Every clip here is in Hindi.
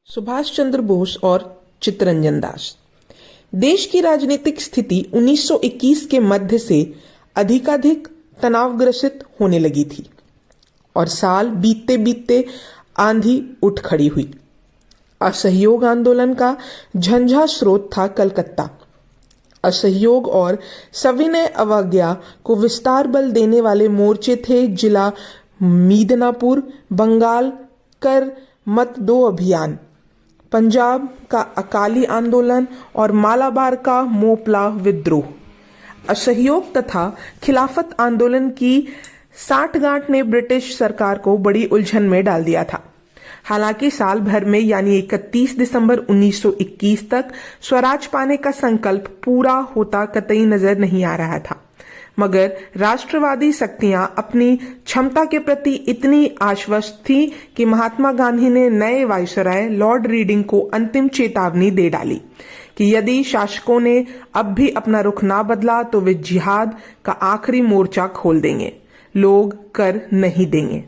सुभाष चंद्र बोस और चित्तरंजन दास। देश की राजनीतिक स्थिति 1921 के मध्य से अधिकाधिक तनावग्रसित होने लगी थी और साल बीतते बीतते आंधी उठ खड़ी हुई। असहयोग आंदोलन का झंझा स्रोत था कलकत्ता। असहयोग और सविनय अवज्ञा को विस्तार बल देने वाले मोर्चे थे जिला मिदनापुर, बंगाल कर मत दो अभियान, पंजाब का अकाली आंदोलन और मालाबार का मोपला विद्रोह। असहयोग तथा खिलाफत आंदोलन की साठगांठ ने ब्रिटिश सरकार को बड़ी उलझन में डाल दिया था। हालांकि साल भर में यानी 31 दिसंबर 1921 तक स्वराज पाने का संकल्प पूरा होता कतई नजर नहीं आ रहा था, मगर राष्ट्रवादी शक्तियां अपनी क्षमता के प्रति इतनी आश्वस्त थी कि महात्मा गांधी ने नए वायसराय लॉर्ड रीडिंग को अंतिम चेतावनी दे डाली कि यदि शासकों ने अब भी अपना रुख ना बदला तो वे जिहाद का आखिरी मोर्चा खोल देंगे, लोग कर नहीं देंगे।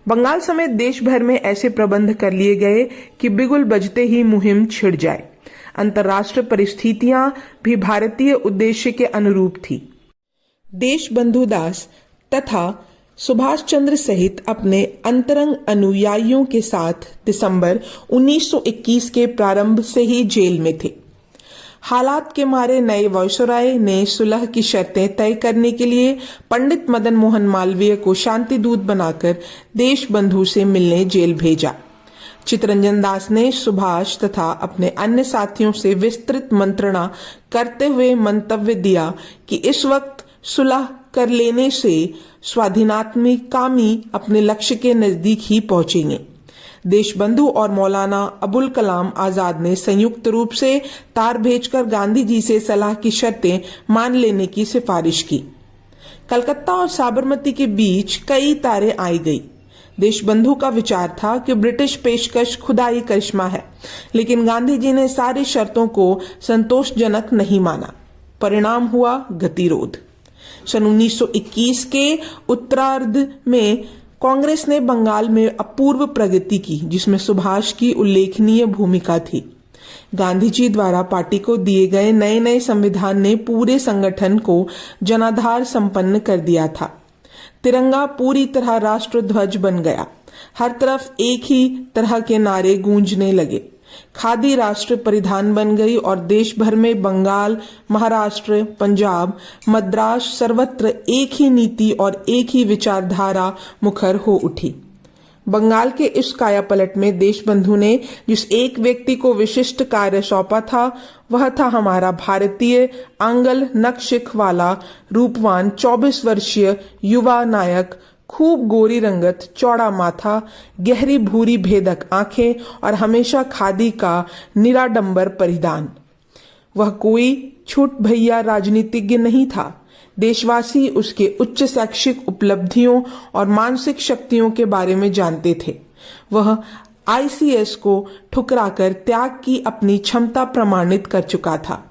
बंगाल समेत देश भर में ऐसे प्रबंध कर लिए गए कि बिगुल बजते ही मुहिम छिड़ जाए। अंतर्राष्ट्रीय परिस्थितियां भी भारतीय उद्देश्य के अनुरूप थी। देशबंधु दास तथा सुभाष चंद्र सहित अपने अंतरंग अनुयायियों के साथ दिसंबर 1921 के प्रारंभ से ही जेल में थे। हालात के मारे नए वायसराय ने सुलह की शर्तें तय करने के लिए पंडित मदन मोहन मालवीय को शांति दूत बनाकर देशबंधु से मिलने जेल भेजा। चित्तरंजन दास ने सुभाष तथा अपने अन्य साथियों से विस्तृत मंत्रणा करते हुए मंतव्य दिया कि इस वक्त सुलह कर लेने से स्वाधीनात्मकामी अपने लक्ष्य के नजदीक ही पहुंचेंगे। देशबंधु और मौलाना अबुल कलाम आजाद ने संयुक्त रूप से तार भेजकर गांधी जी से सलाह की शर्तें मान लेने की सिफारिश की। कलकत्ता और साबरमती के बीच कई तारें आई गई। देशबंधु का विचार था कि ब्रिटिश पेशकश खुदाई करिश्मा है, लेकिन गांधी जी ने सारी शर्तों को संतोषजनक नहीं माना। परिणाम हुआ गतिरोध। सन 1921 के उत्तरार्ध में कांग्रेस ने बंगाल में अपूर्व प्रगति की, जिसमें सुभाष की उल्लेखनीय भूमिका थी। गांधी जी द्वारा पार्टी को दिए गए नए नए संविधान ने पूरे संगठन को जनाधार संपन्न कर दिया था। तिरंगा पूरी तरह राष्ट्रध्वज बन गया। हर तरफ एक ही तरह के नारे गूंजने लगे। खादी राष्ट्र परिधान बन गई और देश भर में बंगाल, महाराष्ट्र, पंजाब, मद्रास सर्वत्र एक ही नीति और एक ही विचारधारा मुखर हो उठी। बंगाल के इस कायापलट में देशबंधु ने जिस एक व्यक्ति को विशिष्ट कार्य सौंपा था वह था हमारा भारतीय आंगल नक्शिख वाला रूपवान 24 वर्षीय युवा नायक, खूब गोरी रंगत, चौड़ा माथा, गहरी भूरी भेदक आंखें और हमेशा खादी का निराडंबर परिधान। वह कोई छूट भैया राजनीतिज्ञ नहीं था। देशवासी उसके उच्च शैक्षिक उपलब्धियों और मानसिक शक्तियों के बारे में जानते थे। वह ICS को ठुकराकर त्याग की अपनी क्षमता प्रमाणित कर चुका था।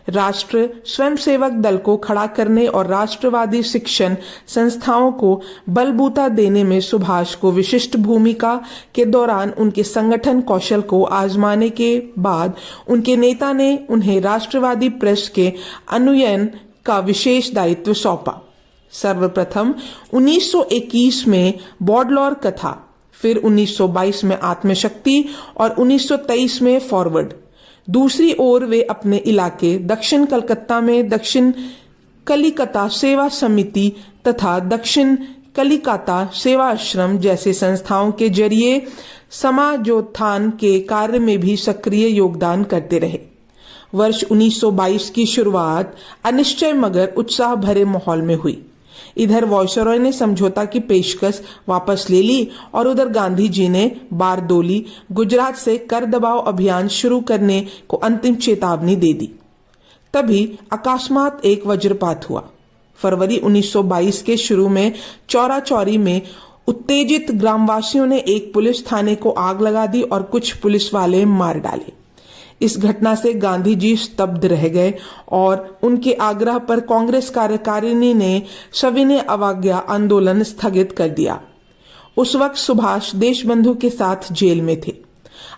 राष्ट्र स्वयंसेवक दल को खड़ा करने और राष्ट्रवादी शिक्षण संस्थाओं को बलबूता देने में सुभाष को विशिष्ट भूमिका के दौरान उनके संगठन कौशल को आजमाने के बाद उनके नेता ने उन्हें राष्ट्रवादी प्रेस के अनुयन का विशेष दायित्व सौंपा। सर्वप्रथम 1921 में बॉडलॉर कथा, फिर 1922 में आत्मशक्ति और 1923 में फॉरवर्ड। दूसरी ओर वे अपने इलाके दक्षिण कलकत्ता में दक्षिण कलिकता सेवा समिति तथा दक्षिण कलिकता सेवा आश्रम जैसे संस्थाओं के जरिए समाजोत्थान के कार्य में भी सक्रिय योगदान करते रहे। वर्ष 1922 की शुरुआत अनिश्चय मगर उत्साह भरे माहौल में हुई। इधर वायसराय ने समझौता की पेशकश वापस ले ली और उधर गांधी जी ने बारदोली, गुजरात से कर दबाव अभियान शुरू करने को अंतिम चेतावनी दे दी। तभी अकस्मात एक वज्रपात हुआ। फरवरी 1922 के शुरू में चौरा चौरी में उत्तेजित ग्रामवासियों ने एक पुलिस थाने को आग लगा दी और कुछ पुलिस वाले मार डाले। इस घटना से गांधी जी स्तब्ध रह गए और उनके आग्रह पर कांग्रेस कार्यकारिणी ने सविनय अवज्ञा आंदोलन स्थगित कर दिया। उस वक्त सुभाष देशबंधु के साथ जेल में थे।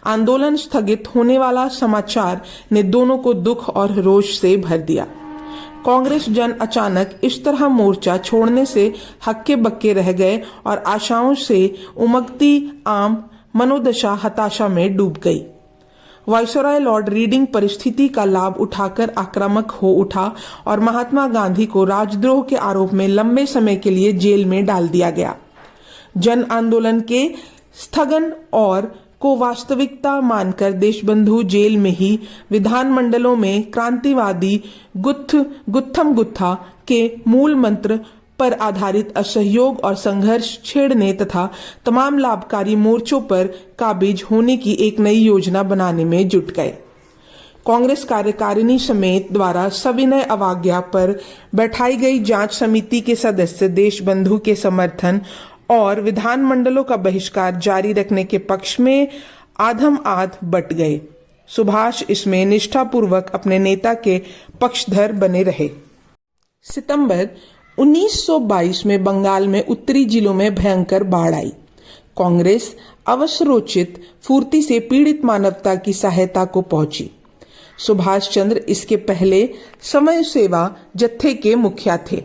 आंदोलन स्थगित होने वाला समाचार ने दोनों को दुख और रोष से भर दिया। कांग्रेस जन अचानक इस तरह मोर्चा छोड़ने से हक्के बक्के रह गए और आशाओं से उमगती आम मनोदशा हताशा में डूब गई। वायसराय लॉर्ड रीडिंग परिस्थिति का लाभ उठाकर आक्रामक हो उठा और महात्मा गांधी को राजद्रोह के आरोप में लंबे समय के लिए जेल में डाल दिया गया। जन आंदोलन के स्थगन और को वास्तविकता मानकर देशबंधु जेल में ही विधानमंडलों में क्रांतिवादी गुत्थम गुत्था के मूल मंत्र पर आधारित असहयोग और संघर्ष छेड़ने तथा तमाम लाभकारी मोर्चों पर काबिज होने की एक नई योजना बनाने में जुट गए। कांग्रेस कार्यकारिणी समेत द्वारा सविनय अवज्ञा पर बैठाई गई जांच समिति के सदस्य देशबंधु के समर्थन और विधानमंडलों का बहिष्कार जारी रखने के पक्ष में आधम आध बट गए। सुभाष इसमें निष्ठापूर्वक अपने नेता के पक्षधर बने रहे। सितंबर 1922 में बंगाल में उत्तरी जिलों में भयंकर बाढ़ आई। कांग्रेस अवसरोचित फूर्ति से पीड़ित मानवता की सहायता को पहुंची। सुभाष चंद्र इसके पहले समय सेवा जत्थे के मुखिया थे,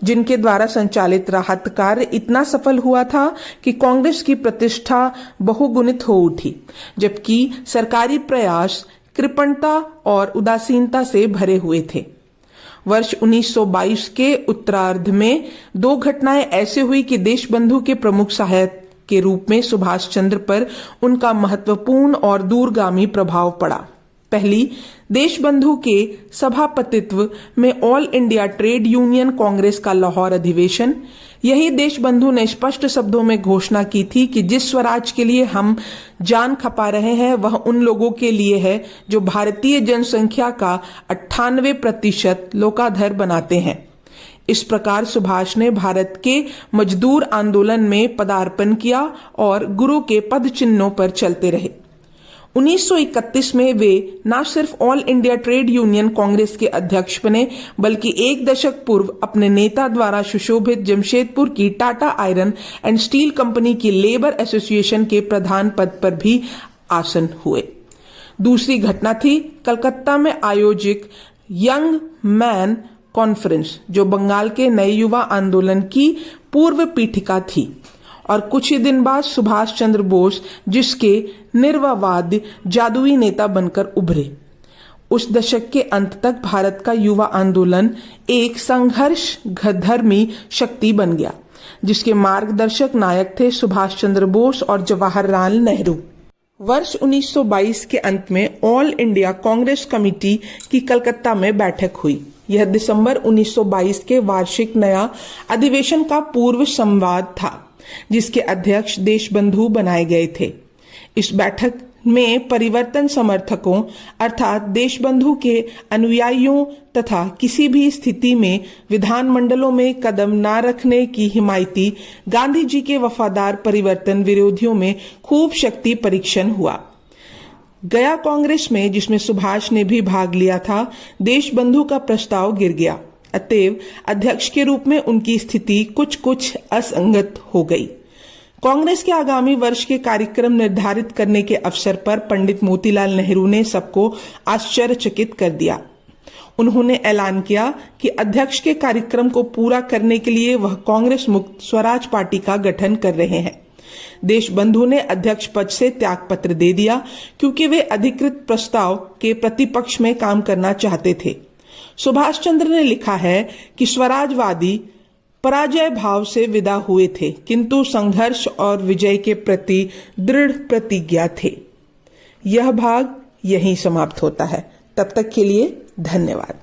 जिनके द्वारा संचालित राहत कार्य इतना सफल हुआ था कि कांग्रेस की प्रतिष्ठा बहुगुणित हो उठी, जबकि सरकारी प्रयास कृपणता और उदासीनता से भरे हुए थे। वर्ष 1922 के उत्तरार्ध में दो घटनाएं ऐसे हुई कि देशबंधु के प्रमुख सहायक के रूप में सुभाष चंद्र पर उनका महत्वपूर्ण और दूरगामी प्रभाव पड़ा। पहली, देशबंधु के सभापतित्व में all India trade union Congress का लाहौर अधिवेशन। यही देशबंधु ने स्पष्ट शब्दों में घोषणा की थी कि जिस स्वराज के लिए हम जान खपा रहे हैं वह उन लोगों के लिए है जो भारतीय जनसंख्या का 98% लोकाधर बनाते हैं। इस प्रकार सुभाष ने भारत के मजदूर आंदोलन में पदार्पण किया और गुरु के पद चिन्हों पर चलते रहे। 1931 में वे न सिर्फ all India trade union Congress के अध्यक्ष बने, बल्कि एक दशक पूर्व अपने नेता द्वारा सुशोभित जमशेदपुर की Tata iron and steel company की लेबर एसोसिएशन के प्रधान पद पर भी आसीन हुए। दूसरी घटना थी कलकत्ता में आयोजित यंग मैन कॉन्फ्रेंस, जो बंगाल के नए युवा आंदोलन की पूर्व पीठिका थी और कुछ ही दिन बाद सुभाष चंद्र बोस जिसके निर्वावाद जादुई नेता बनकर उभरे। उस दशक के अंत तक भारत का युवा आंदोलन एक संघर्ष धर्मी शक्ति बन गया, जिसके मार्गदर्शक नायक थे सुभाष चंद्र बोस और जवाहरलाल नेहरू। वर्ष 1922 के अंत में ऑल इंडिया कांग्रेस कमेटी की कलकत्ता में बैठक हुई। यह दिसंबर 1922 के वार्षिक नया अधिवेशन का पूर्व संवाद था, जिसके अध्यक्ष देशबंधु बनाए गए थे। इस बैठक में परिवर्तन समर्थकों अर्थात देशबंधु के अनुयायियों तथा किसी भी स्थिति में विधानमंडलों में कदम न रखने की हिमायती गांधी जी के वफादार परिवर्तन विरोधियों में खूब शक्ति परीक्षण हुआ। गया कांग्रेस में, जिसमें सुभाष ने भी भाग लिया था, देशबंधु का प्रस्ताव गिर गया। अतएव अध्यक्ष के रूप में उनकी स्थिति कुछ असंगत हो गई। कांग्रेस के आगामी वर्ष के कार्यक्रम निर्धारित करने के अवसर पर पंडित मोतीलाल नेहरू ने सबको आश्चर्यचकित कर दिया। उन्होंने ऐलान किया कि अध्यक्ष के कार्यक्रम को पूरा करने के लिए वह कांग्रेस मुक्त स्वराज पार्टी का गठन कर रहे हैं। देशबंधु ने अध्यक्ष पद से त्यागपत्र दे दिया, क्योंकि वे अधिकृत प्रस्ताव के प्रतिपक्ष में काम करना चाहते थे। सुभाष चंद्र ने लिखा है कि स्वराजवादी पराजय भाव से विदा हुए थे, किंतु संघर्ष और विजय के प्रति दृढ़ प्रतिज्ञा थे। यह भाग यहीं समाप्त होता है। तब तक के लिए धन्यवाद।